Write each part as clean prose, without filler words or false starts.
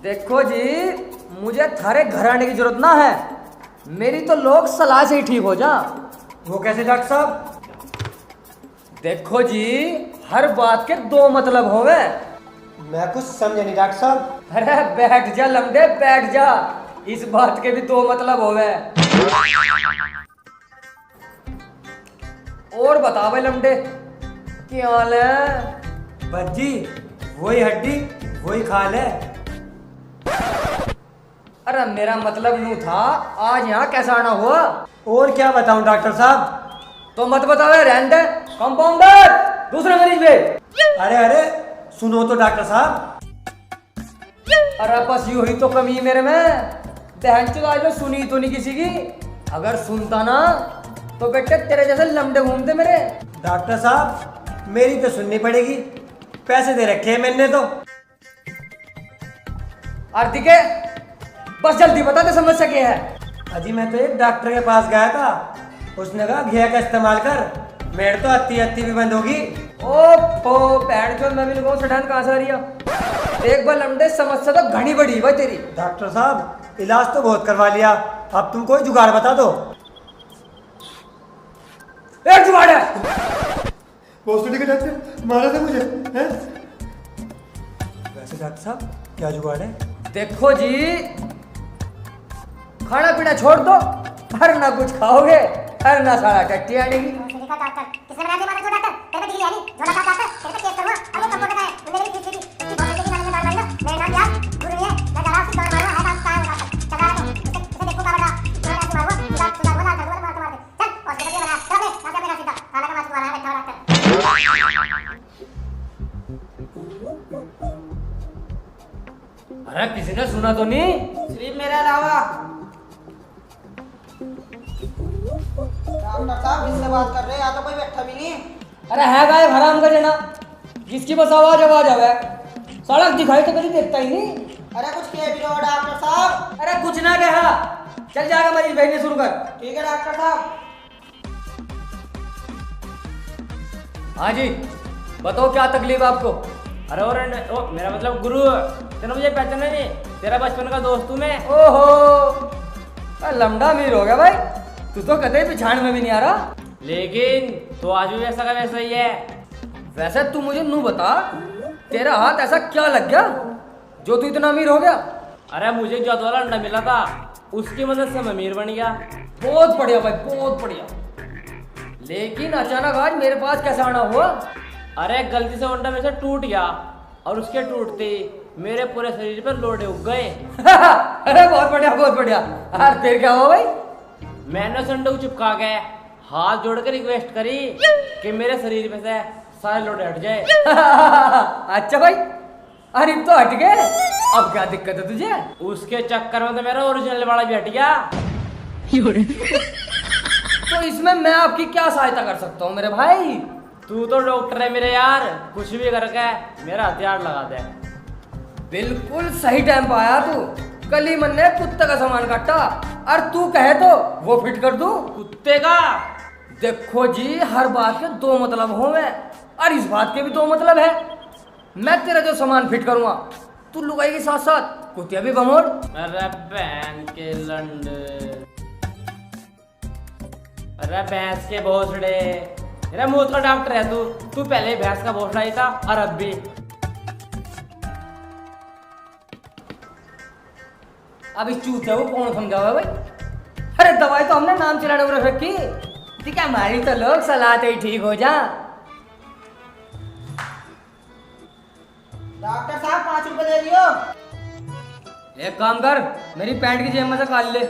देखो जी, मुझे थारे घर आने की जरूरत ना है। मेरी तो लोग सलाह से ही ठीक हो जा। वो कैसे डॉक्टर साहब? देखो जी, हर बात के दो मतलब होवे। मैं कुछ समझा नहीं डॉक्टर साहब। अरे बैठ जा लमडे, बैठ जा। इस बात के भी दो मतलब होवे। और बता भाई लमडे, क्या हाल है? बस जी, वही हड्डी वही खाल है। अरे मेरा मतलब नू था, आज यहाँ कैसा आना हुआ? और क्या बताऊं डॉक्टर साहब? तो मत बतावे, रहने दे। कंपाउंडर, दूसरा मरीज भेज। अरे अरे सुनो तो डॉक्टर साहब। अरे बस यू ही तो कमी है मेरे में। बहन चो आज मैं सुनी तो नहीं किसी की। अगर सुनता ना तो बेटे तेरे जैसे लमडे घूमते मेरे। डॉक्टर साहब मेरी तो सुननी पड़ेगी, पैसे दे रखे हैं मैंने तो। आरती के बस जल्दी बता दे समस्या क्या है। अजी मैं तो एक डॉक्टर के पास गया था, उसने कहा घिया का इस्तेमाल कर, मेरे तो अत्ती भी बंद होगी। ओफो बैठ जो, मैं भी लगाऊं सटान कहाँ से आ रही है? एक बार लमडे समस्या तो घनी बड़ी है भाई तेरी। डॉक्टर साहब इलाज तो बहुत करवा लिया, अब तुम कोई जुगाड़ बता दो। एक जुगाड़ है। हॉस्पिटल के डॉक्टर मारा था मुझे हैं? वैसे डॉक्टर साहब क्या जुगाड़ है? देखो जी, खाना पीना छोड़ दो, हर ना कुछ खाओगे, हर ना सारा टट्टी आनेगी। अरे किसी ने सुना तो नहीं? सिर्फ मेरे अलावा। डॉक्टर साहब किससे बात कर रहे हैं? यहाँ तो कोई बैठा भी नहीं। अरे है गाय हराम का जना, जिसकी बस आवाज आवे। सड़क दिखाई तो कभी देखता ही नहीं। अरे कुछ कह भी रहो डॉक्टर साहब। अरे कुछ ना कहा, चल जाकर मरीज भेजने शुरू कर। ठीक है डॉक्टर साहब। हाँ जी, बताओ क्या तकलीफ आपको? अरे ओ मेरा मतलब गुरु, तेरा मुझे पहचाना नहीं, तेरा बचपन का दोस्त हूँ मैं। ओहो लमडा अमीर हो गया भाई, तू तो कदे पिछाड़ में भी नहीं आ रहा। लेकिन तो आज भी वैसा का वैसा ही है। वैसे तू मुझे नू बता, तेरा हाथ ऐसा क्या लग गया जो तू इतना अमीर हो गया? अरे मुझे जो वाला अंडा मिला था उसकी मदद से मैं अमीर बन गया। बहुत बढ़िया भाई, बहुत बढ़िया। लेकिन अचानक आज मेरे पास कैसा आना हुआ? अरे गलती से अंडा मेरे से टूट गया और उसके टूटते मेरे पूरे शरीर पर लोड़े उग गए। अरे बहुत बढ़िया, बहुत बढ़िया। यार फिर क्या हुआ भाई? मैंने उस अंडे को चिपका के हाथ जोड़कर रिक्वेस्ट करी कि मेरे शरीर में से सारे लोड़े हट जाए। अच्छा भाई, अरे तो हट गए, अब क्या दिक्कत है तुझे? उसके चक्कर में तो मेरा ओरिजिनल वाला भी हट गया। तो इसमें मैं आपकी क्या सहायता कर सकता हूँ मेरे भाई? तू तो डॉक्टर है मेरे यार, कुछ भी करके मेरा हथियार लगा दे। बिल्कुल सही टाइम पे आया तू। कल ही मन ने कुत्ते का सामान काटा और तू कहे तो वो फिट कर दूं। कुत्ते का? देखो जी, हर बात के दो मतलब होंगे और इस बात के भी दो मतलब है। मैं तेरा जो सामान फिट करूंगा, तू लुगाई के साथ साथ कुतिया भी बमोड़। अरे बहन के लंड, अरे भैंस के भोसड़े, मेरा मुंह का डॉक्टर है तू पहले भैंस का भोसड़ा ही था और अब भी। अब इस चूते को कौन समझावा भाई? अरे दवाई तो हमने नाम चलाने को रख रखी, ठीक है? हमारी तो लोग सलाह ही ठीक हो जा। डॉक्टर साहब 5 रुपए दे दियो। एक काम कर, मेरी पैंट की जेब में से काट ले।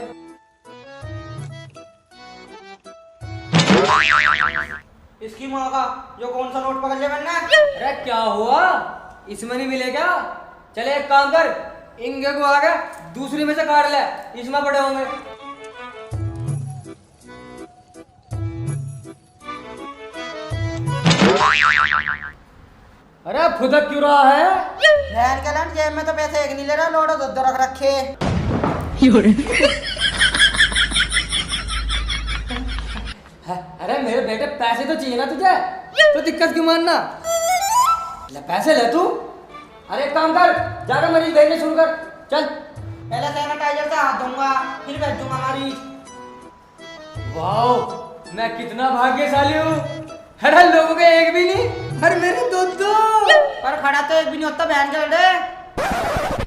इसकी माँ का जो कौन सा नोट पकड़ लिया मैंने? अरे क्या हुआ, इसमें नहीं मिलेगा? चले एक काम कर, इंगे को आगे दूसरी में से काट ले, इसमें पड़े होंगे। अरे फुदक क्यों रहा है? बहन के लंड, जेब में तो पैसे एक नहीं ले रहा, लोड़ा तो रख रखे। अरे मेरे बेटे पैसे तो चाहिए ना तुझे, तो दिक्कत क्यों मानना? ले पैसे ले तू। अरे एक काम कर, जाकर मरीज भेजने शुरू कर। चल। पहले सैनिटाइजर से हाथ धोऊंगा, फिर भेजूंगा मरीज। वाह, मैं कितना भाग्यशाली हूँ। अरे लोगों के एक भी नहीं, अरे मेरे दो दो। पर खड़ा तो एक भी नहीं होता बहन के लड़े।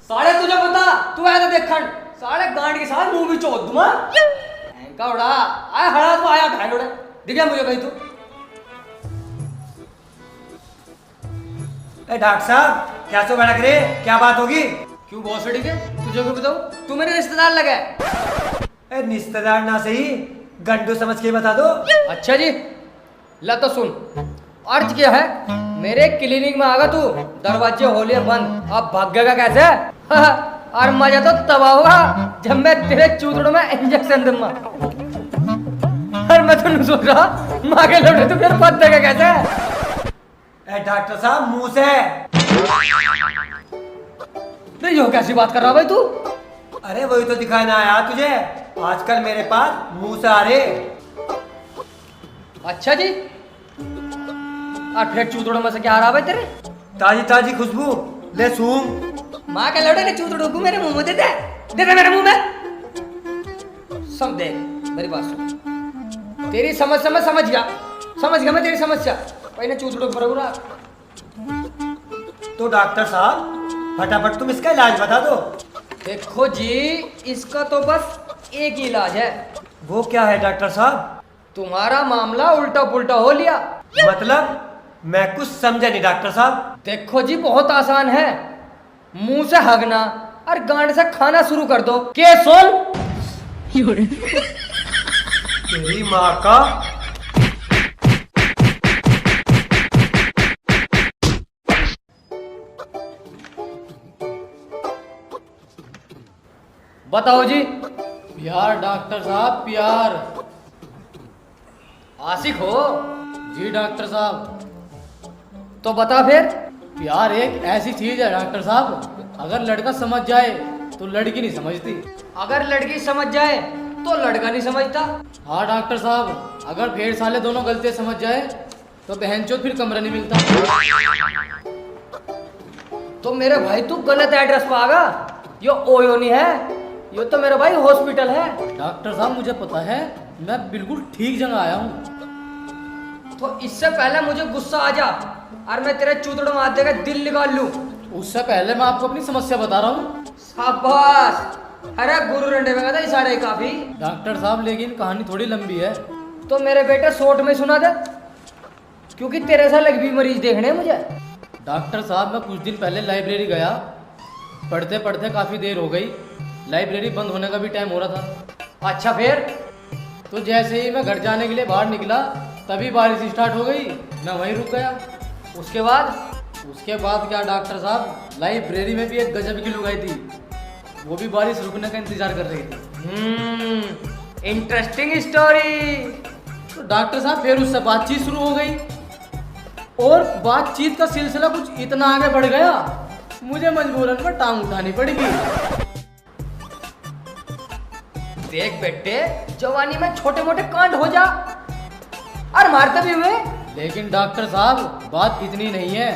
साले तुझे पता, तू आया था देखन, साले गांड के साथ मुंह भी चोद दूंगा। का उड़ा आया हड़ा तो आया भाई उड़ा, दिखा मुझे कहीं तू। डॉक्टर साहब क्या सो भड़क रहे, क्या बात होगी? क्यों बहुत सड़ी के तुझे क्यों बताऊं, तू मेरे रिश्तेदार लगा। रिश्तेदार ना सही, गंडू समझ के बता दो। अच्छा जी, ला तो सुन, अर्ज क्या है, मेरे क्लिनिक में आगा तू, दरवाजे होलिए बंद, अब भागेगा कैसे? और मजा तो तब होगा जब मैं तेरे चूतड़ों में इंजेक्शन दूंगा। और मैं तो नहीं सोच रहा माँ के लौटे तो फिर पद देगा कैसे? डॉक्टर साहब मुंह से। नहीं हो कैसी बात कर रहा भाई तू? अरे वही तो दिखाना आया तुझे, आजकल मेरे पास मुंह से आ रहे। अच्छा जी, और फिर चूतड़ों में से क्या आ रहा भाई तेरे? ताजी ताजी खुशबू, ले सूंघ। माँ के लौटे ने चूतड़ों को मेरे मुंह में दे दे मेरे मुंह में। सब दे, मेरी बात सुन, तेरी समस्या मैं समझ गया मैं तेरी समस्या। पहले चूतड़ों को बराबर। तो डॉक्टर साहब फटाफट तुम इसका इलाज बता दो। देखो जी, इसका तो बस एक ही इलाज है। वो क्या है डॉक्टर साहब? तुम्हारा मामला उल्टा पुल्टा हो लिया। मतलब मैं कुछ समझा नहीं डॉक्टर साहब। देखो जी, बहुत आसान है, मुंह से हगना और गांड से खाना शुरू कर दो। के सोल तेरी माँ का। बताओ जी। प्यार डॉक्टर साहब, प्यार। आशिक हो? जी डॉक्टर साहब। तो बता फिर। प्यार एक ऐसी चीज है डॉक्टर साहब, अगर लड़का समझ जाए तो लड़की नहीं समझती। अगर लड़की समझ जाए तो लड़का नहीं समझता। हाँ डॉक्टर साहब, अगर भेड़ साले दोनों गलतियां समझ जाए तो बहनचोद फिर कमरा नहीं मिलता। तो मेरे भाई तू गलत एड्रेस पे आगा, ये ओयो नहीं है, ये तो मेरा भाई हॉस्पिटल है। डॉक्टर साहब मुझे पता है, मैं बिल्कुल ठीक जगह आया हूँ। तो इससे पहले मुझे गुस्सा आ जा और मैं तेरे चूतड़ों में हाथ देकर दिल निकाल लूं। उससे पहले मैं आपको अपनी समस्या बता रहा हूँ। शाबाश, अरे गुरु रंडे में कहता इशारे काफी। डॉक्टर साहब लेकिन कहानी थोड़ी लंबी है। तो मेरे बेटे शॉर्ट में सुना दे, क्योंकि तेरे से अलग भी मरीज देखने हैं मुझे। डॉक्टर साहब मैं कुछ दिन पहले लाइब्रेरी गया, पढ़ते पढ़ते काफ़ी देर हो गई, लाइब्रेरी बंद होने का भी टाइम हो रहा था। अच्छा फिर? तो जैसे ही मैं घर जाने के लिए बाहर निकला तभी बारिश स्टार्ट हो गई, मैं वहीं रुक गया। उसके बाद? उसके बाद क्या डॉक्टर साहब, लाइब्रेरी में भी एक गजब की लुगाई थी, वो भी बारिश रुकने का इंतजार कर रही थी। Interesting story. तो डॉक्टर साहब फिर उससे बातचीत शुरू हो गई और बातचीत का सिलसिला कुछ इतना आगे बढ़ गया, मुझे मजबूरन में टांग उठानी पड़ेगी। देख बेटे, जवानी में छोटे मोटे कांड हो जा और मारते भी हुए। लेकिन डॉक्टर साहब बात इतनी नहीं है।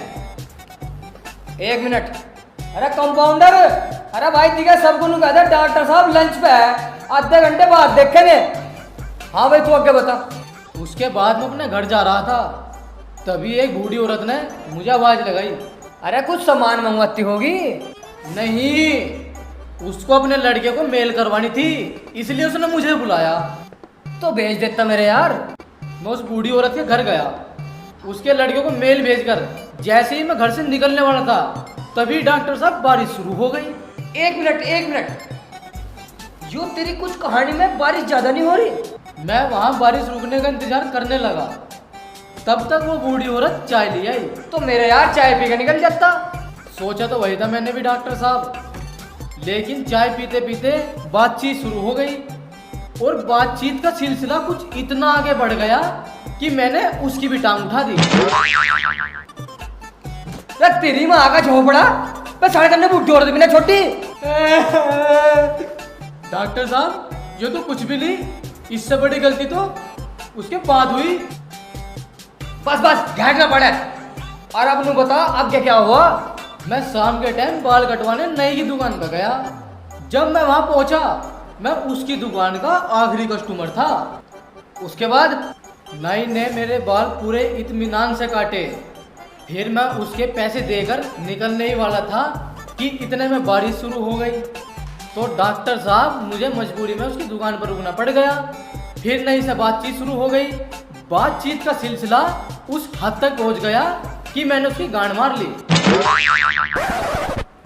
एक मिनट, अरे कंपाउंडर, अरे भाई दिखा सबको नु कहता डॉक्टर साहब लंच पे है, आधे घंटे बाद देखेंगे। हाँ भाई तू आगे बता। उसके बाद मैं अपने घर जा रहा था, तभी एक बूढ़ी औरत ने मुझे आवाज लगाई। अरे कुछ सामान मंगवाती होगी। नहीं, उसको अपने लड़के को मेल करवानी थी, इसलिए उसने मुझे बुलाया। तो भेज देता मेरे यार। मैं उस बूढ़ी औरत के घर गया, उसके लड़के को मेल भेजकर जैसे ही मैं घर से निकलने वाला था तभी डॉक्टर साहब बारिश शुरू हो गई। एक मिनट, यो तेरी कुछ कहानी में बारिश ज्यादा नहीं हो रही? मैं वहां बारिश रुकने का इंतजार करने लगा, तब तक वो बूढ़ी औरत चाय ले आई। तो मेरे यार चाय पी के निकल जाता। सोचा तो वही था मैंने भी डॉक्टर साहब, लेकिन चाय पीते पीते बातचीत शुरू हो गई और बातचीत का सिलसिला कुछ इतना आगे बढ़ गया कि मैंने उसकी भी टांग उठा दी। तेरी माँ का झोपड़ा मैं साढ़े करने बूढ़ी औरत भी ना छोटी। डॉक्टर साहब ये तो कुछ भी नहीं, इससे बड़ी गलती तो उसके बाद हुई। बस घेटना पड़े। और अब नू बता अब क्या हुआ? मैं शाम के टाइम बाल कटवाने नई की दुकान पर गया। जब मैं वहां पहुंचा, मैं उसकी दुकान का आखिरी कस्टमर था। उसके बाद नाई ने मेरे बाल पूरे इत्मीनान से काटे। फिर मैं उसके पैसे देकर निकलने ही वाला था कि इतने में बारिश शुरू हो गई। तो डॉक्टर साहब, मुझे मजबूरी में उसकी दुकान पर रुकना पड़ गया। फिर नई से बातचीत शुरू हो गई। बातचीत का सिलसिला उस हद तक पहुंच गया कि मैंने उसकी गांड मार ली।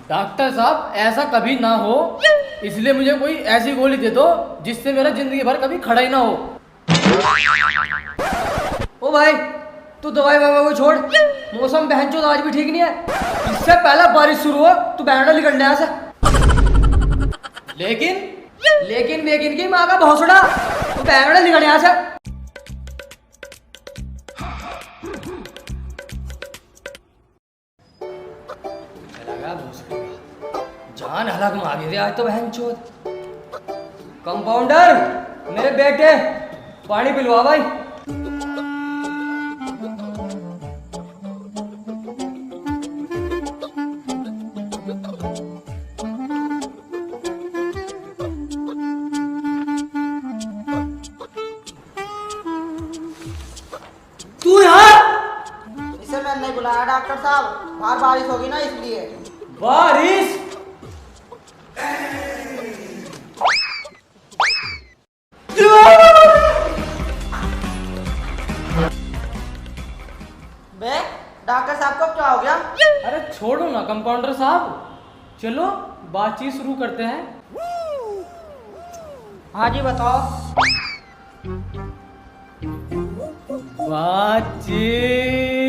डॉक्टर साहब, ऐसा कभी ना हो, इसलिए मुझे कोई ऐसी गोली दे दो जिससे मेरा जिंदगी भर कभी खड़ा ही ना हो। ओ भाई, तू दवाई ववाई को छोड़। मौसम बहनचोद आज भी ठीक नहीं है। इससे पहले बारिश शुरू हो तू बैनर निकलने आ। लेकिन वेकिन की माँ का भौसड़ा, तू बैनर निकलने आ। जान हलाक मांगे रे आज तो बहनचोद। कंपाउंडर, मेरे बेटे पानी पिलवा भाई। तू यहाँ? इसे मैंने नहीं बुलाया डॉक्टर साहब, बाहर बारिश होगी ना इसलिए। बारिश? बे, डॉक्टर साहब को क्या हो गया? अरे छोड़ो ना कंपाउंडर साहब, चलो बातचीत शुरू करते हैं। हाँ जी बताओ। बातचीत।